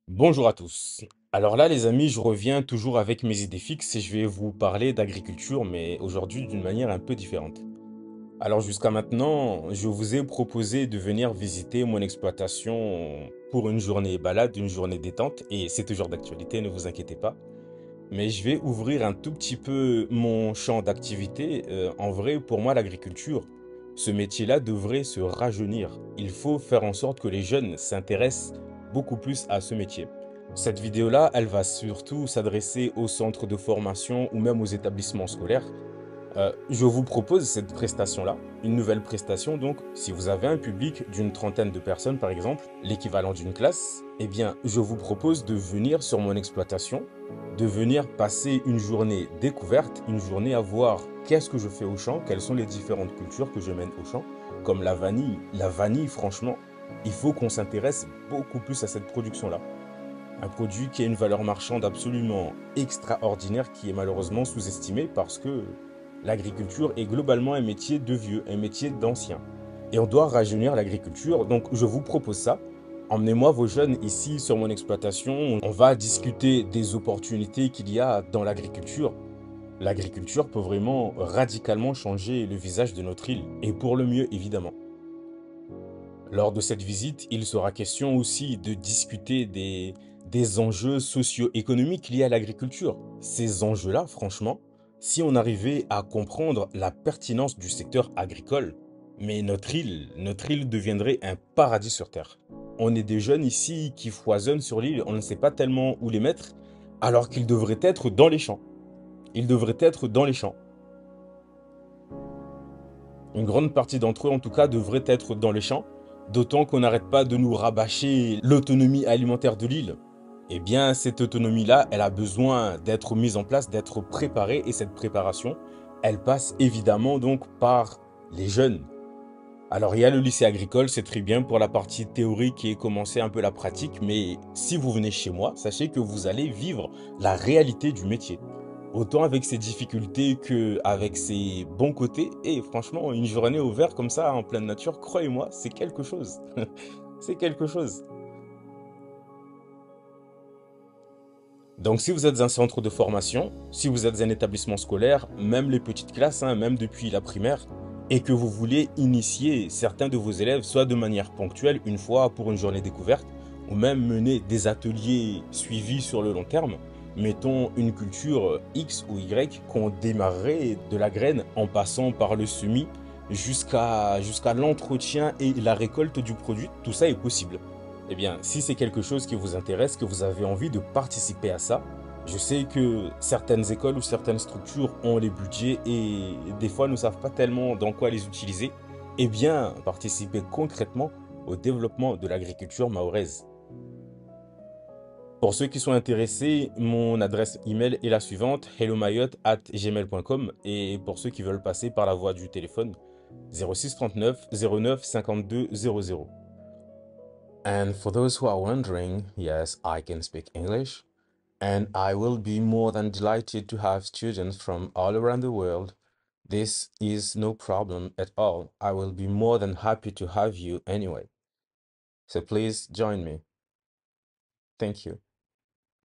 Bonjour à tous. Alors là, les amis, je reviens toujours avec mes idées fixes et je vais vous parler d'agriculture, mais aujourd'hui d'une manière un peu différente. Alors jusqu'à maintenant, je vous ai proposé de venir visiter mon exploitation pour une journée balade, une journée détente, et c'est toujours d'actualité, ne vous inquiétez pas. Mais je vais ouvrir un tout petit peu mon champ d'activité. En vrai, pour moi, l'agriculture, ce métier-là devrait se rajeunir. Il faut faire en sorte que les jeunes s'intéressent beaucoup plus à ce métier. Cette vidéo-là, elle va surtout s'adresser aux centres de formation ou même aux établissements scolaires. Je vous propose cette prestation-là, une nouvelle prestation. Donc, si vous avez un public d'une trentaine de personnes, par exemple, l'équivalent d'une classe, eh bien, je vous propose de venir sur mon exploitation, de venir passer une journée découverte, une journée à voir qu'est-ce que je fais au champ, quelles sont les différentes cultures que je mène au champ, comme la vanille. La vanille, franchement, il faut qu'on s'intéresse beaucoup plus à cette production-là. Un produit qui a une valeur marchande absolument extraordinaire qui est malheureusement sous-estimé parce que l'agriculture est globalement un métier de vieux, un métier d'ancien. Et on doit rajeunir l'agriculture, donc je vous propose ça. Emmenez-moi vos jeunes ici sur mon exploitation. On va discuter des opportunités qu'il y a dans l'agriculture. L'agriculture peut vraiment radicalement changer le visage de notre île, et pour le mieux évidemment. Lors de cette visite, il sera question aussi de discuter des enjeux socio-économiques liés à l'agriculture. Ces enjeux-là, franchement, si on arrivait à comprendre la pertinence du secteur agricole, mais notre île deviendrait un paradis sur Terre. On est des jeunes ici qui foisonnent sur l'île, on ne sait pas tellement où les mettre, alors qu'ils devraient être dans les champs. Ils devraient être dans les champs. Une grande partie d'entre eux, en tout cas, devraient être dans les champs, d'autant qu'on n'arrête pas de nous rabâcher l'autonomie alimentaire de l'île. Eh bien, cette autonomie-là, elle a besoin d'être mise en place, d'être préparée, et cette préparation, elle passe évidemment donc par les jeunes. Alors, il y a le lycée agricole, c'est très bien pour la partie théorique et commencer un peu la pratique, mais si vous venez chez moi, sachez que vous allez vivre la réalité du métier. Autant avec ses difficultés que avec ses bons côtés. Et franchement, une journée au vert comme ça, en pleine nature, croyez-moi, c'est quelque chose. C'est quelque chose. Donc, si vous êtes un centre de formation, si vous êtes un établissement scolaire, même les petites classes, hein, même depuis la primaire, et que vous voulez initier certains de vos élèves, soit de manière ponctuelle, une fois pour une journée découverte, ou même mener des ateliers suivis sur le long terme, mettons une culture X ou Y qu'on démarrerait de la graine en passant par le semis jusqu'à l'entretien et la récolte du produit, tout ça est possible. Eh bien, si c'est quelque chose qui vous intéresse, que vous avez envie de participer à ça, je sais que certaines écoles ou certaines structures ont les budgets et des fois ne savent pas tellement dans quoi les utiliser. Eh bien, participez concrètement au développement de l'agriculture mahoraise. Pour ceux qui sont intéressés, mon adresse email est la suivante, hellomayotte@gmail.com, et pour ceux qui veulent passer par la voie du téléphone, 06 39 09 52 00. And for those who are wondering, yes, I can speak English, and I will be more than delighted to have students from all around the world. This is no problem at all. I will be more than happy to have you anyway. So please join me. Thank you.